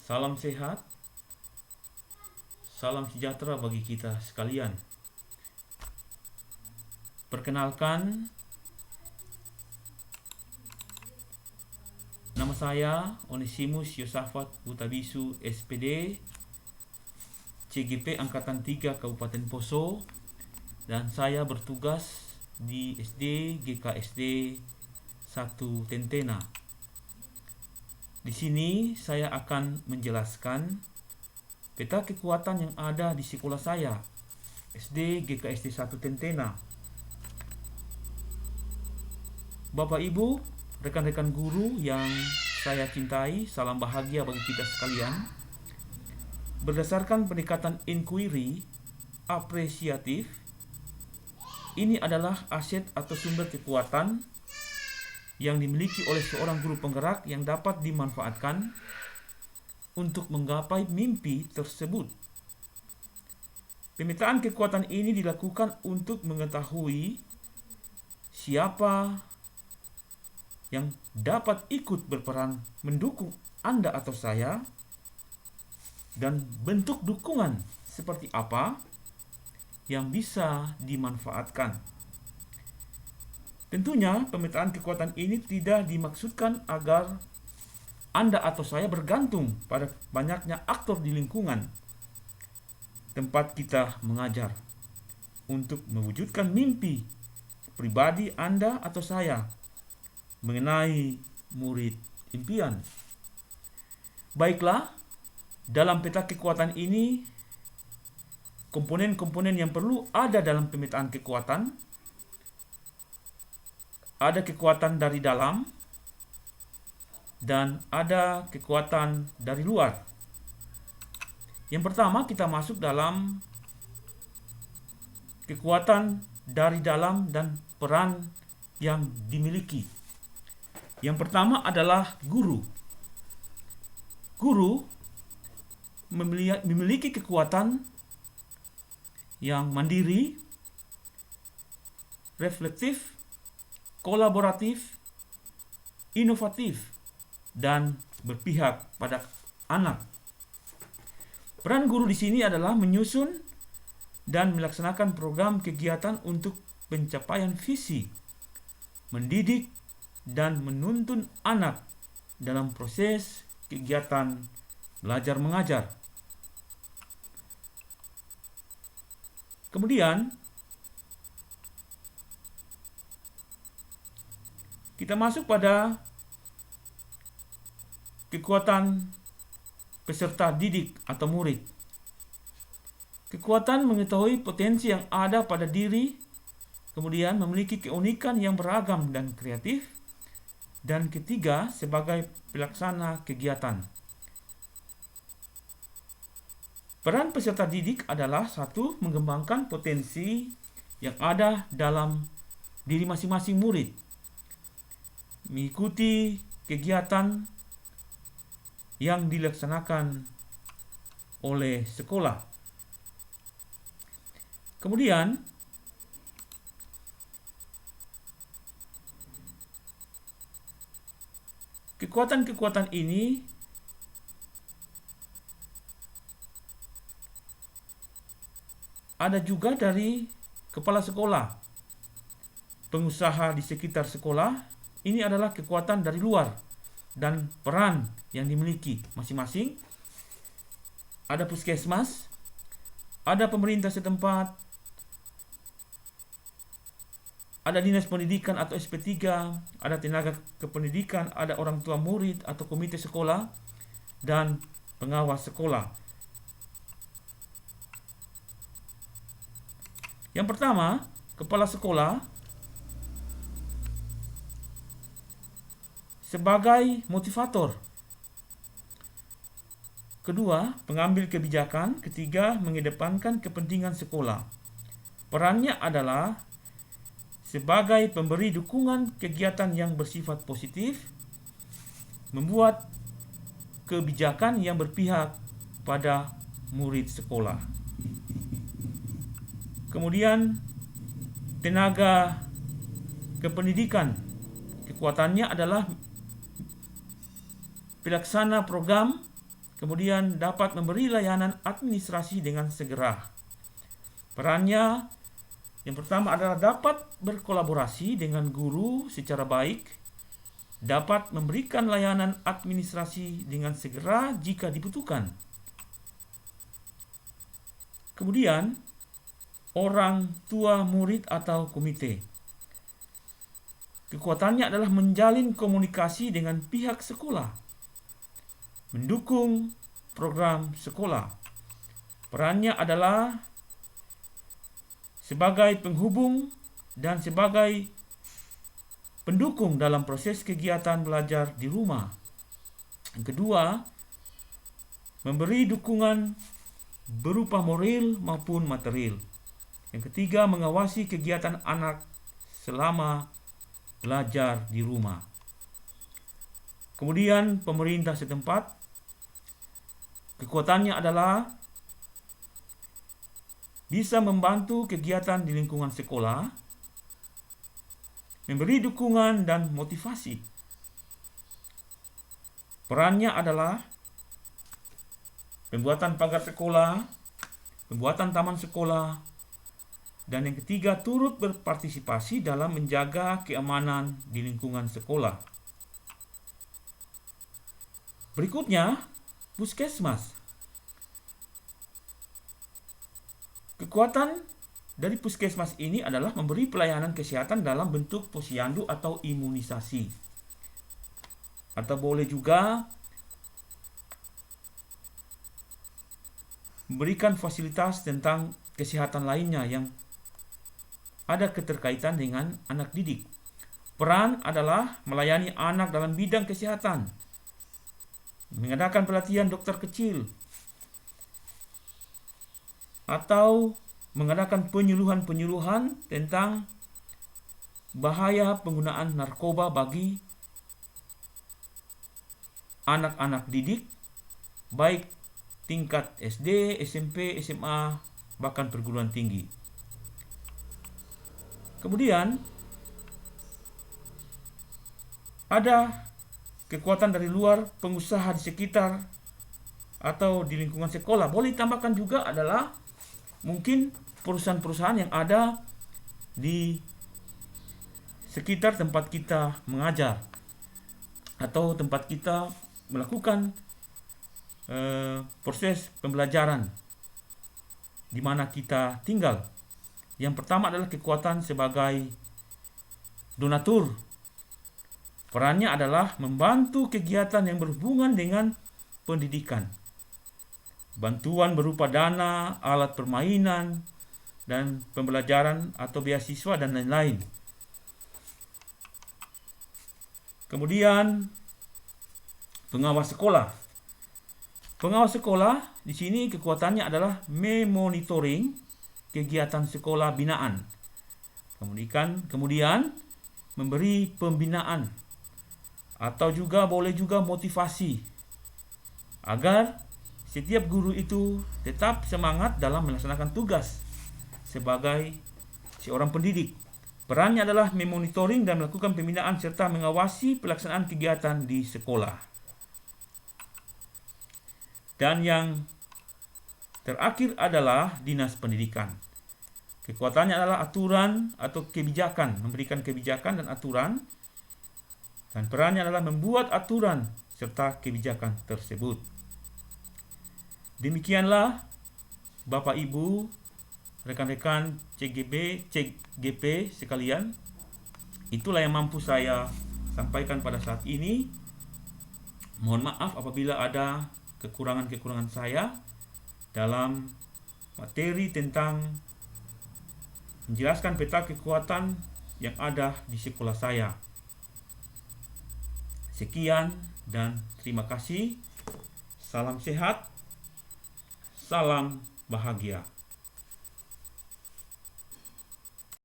Salam sehat, salam sejahtera bagi kita sekalian. Perkenalkan, nama saya Onesimus Yosafat Hutabisu SPD, CGP Angkatan 3 Kabupaten Poso, dan saya bertugas di SD GKSD 1 Tentena. Di sini saya akan menjelaskan peta kekuatan yang ada di sekolah saya, SD GKSD 1 Tentena. Bapak Ibu, rekan-rekan guru yang saya cintai, salam bahagia bagi kita sekalian. Berdasarkan pendekatan inquiry apresiatif, ini adalah aset atau sumber kekuatan yang dimiliki oleh seorang guru penggerak yang dapat dimanfaatkan untuk menggapai mimpi tersebut. Pemetaan kekuatan ini dilakukan untuk mengetahui siapa yang dapat ikut berperan mendukung Anda atau saya, dan bentuk dukungan seperti apa yang bisa dimanfaatkan. Tentunya pemetaan kekuatan ini tidak dimaksudkan agar Anda atau saya bergantung pada banyaknya aktor di lingkungan tempat kita mengajar untuk mewujudkan mimpi pribadi Anda atau saya mengenai murid impian. Baiklah, dalam peta kekuatan ini, komponen-komponen yang perlu ada dalam pemetaan kekuatan. Ada kekuatan dari dalam dan ada kekuatan dari luar. Yang pertama, kita masuk dalam kekuatan dari dalam dan peran yang dimiliki. Yang pertama adalah guru. Guru memiliki kekuatan yang mandiri, reflektif, kolaboratif, inovatif, dan berpihak pada anak. Peran guru di sini adalah menyusun dan melaksanakan program kegiatan untuk pencapaian visi, mendidik dan menuntun anak dalam proses kegiatan belajar mengajar. Kemudian kita masuk pada kekuatan peserta didik atau murid. Kekuatan mengetahui potensi yang ada pada diri, kemudian memiliki keunikan yang beragam dan kreatif, dan ketiga sebagai pelaksana kegiatan. Peran peserta didik adalah satu, mengembangkan potensi yang ada dalam diri masing-masing murid, mengikuti kegiatan yang dilaksanakan oleh sekolah. Kemudian kekuatan-kekuatan ini ada juga dari kepala sekolah, pengusaha di sekitar sekolah. Ini adalah kekuatan dari luar dan peran yang dimiliki masing-masing. Ada puskesmas, ada pemerintah setempat, ada dinas pendidikan atau SP3, ada tenaga kependidikan, ada orang tua murid atau komite sekolah, dan pengawas sekolah. Yang pertama, kepala sekolah sebagai motivator. Kedua, pengambil kebijakan. Ketiga, mengedepankan kepentingan sekolah. Perannya adalah sebagai pemberi dukungan kegiatan yang bersifat positif, membuat kebijakan yang berpihak pada murid sekolah. Kemudian, tenaga kependidikan. Kekuatannya adalah pelaksana program, kemudian dapat memberi layanan administrasi dengan segera. Perannya yang pertama adalah dapat berkolaborasi dengan guru secara baik, dapat memberikan layanan administrasi dengan segera jika dibutuhkan. Kemudian, orang tua murid atau komite. Kekuatannya adalah menjalin komunikasi dengan pihak sekolah, mendukung program sekolah. Perannya adalah sebagai penghubung dan sebagai pendukung dalam proses kegiatan belajar di rumah. Yang kedua, memberi dukungan berupa moral maupun material. Yang ketiga, mengawasi kegiatan anak selama belajar di rumah. Kemudian pemerintah setempat, kekuatannya adalah bisa membantu kegiatan di lingkungan sekolah, memberi dukungan dan motivasi. Perannya adalah pembuatan pagar sekolah, pembuatan taman sekolah, dan yang ketiga turut berpartisipasi dalam menjaga keamanan di lingkungan sekolah. Berikutnya, puskesmas. Kekuatan dari puskesmas ini adalah memberi pelayanan kesehatan dalam bentuk posyandu atau imunisasi. Atau boleh juga memberikan fasilitas tentang kesehatan lainnya yang ada keterkaitan dengan anak didik. Peran adalah melayani anak dalam bidang kesehatan, mengadakan pelatihan dokter kecil, atau mengadakan penyuluhan-penyuluhan tentang bahaya penggunaan narkoba bagi anak-anak didik, baik tingkat SD, SMP, SMA, bahkan perguruan tinggi. Kemudian ada kekuatan dari luar pengusaha di sekitar atau di lingkungan sekolah. Boleh ditambahkan juga adalah mungkin perusahaan-perusahaan yang ada di sekitar tempat kita mengajar atau tempat kita melakukan proses pembelajaran di mana kita tinggal. Yang pertama adalah kekuatan sebagai donatur. Perannya adalah membantu kegiatan yang berhubungan dengan pendidikan. Bantuan berupa dana, alat permainan, dan pembelajaran atau beasiswa dan lain-lain. Kemudian pengawas sekolah. Pengawas sekolah di sini kekuatannya adalah memonitoring kegiatan sekolah binaan. Kemudian memberi pembinaan atau juga boleh juga motivasi agar setiap guru itu tetap semangat dalam melaksanakan tugas sebagai seorang pendidik. Perannya adalah memonitoring dan melakukan pembinaan serta mengawasi pelaksanaan kegiatan di sekolah. Dan yang terakhir adalah dinas pendidikan. Kekuatannya adalah aturan atau kebijakan, memberikan kebijakan dan aturan. Dan perannya adalah membuat aturan serta kebijakan tersebut. Demikianlah Bapak Ibu, rekan-rekan CGP sekalian. Itulah yang mampu saya sampaikan pada saat ini. Mohon maaf apabila ada kekurangan-kekurangan saya dalam materi tentang menjelaskan peta kekuatan yang ada di sekolah saya. Sekian dan terima kasih. Salam sehat, salam bahagia.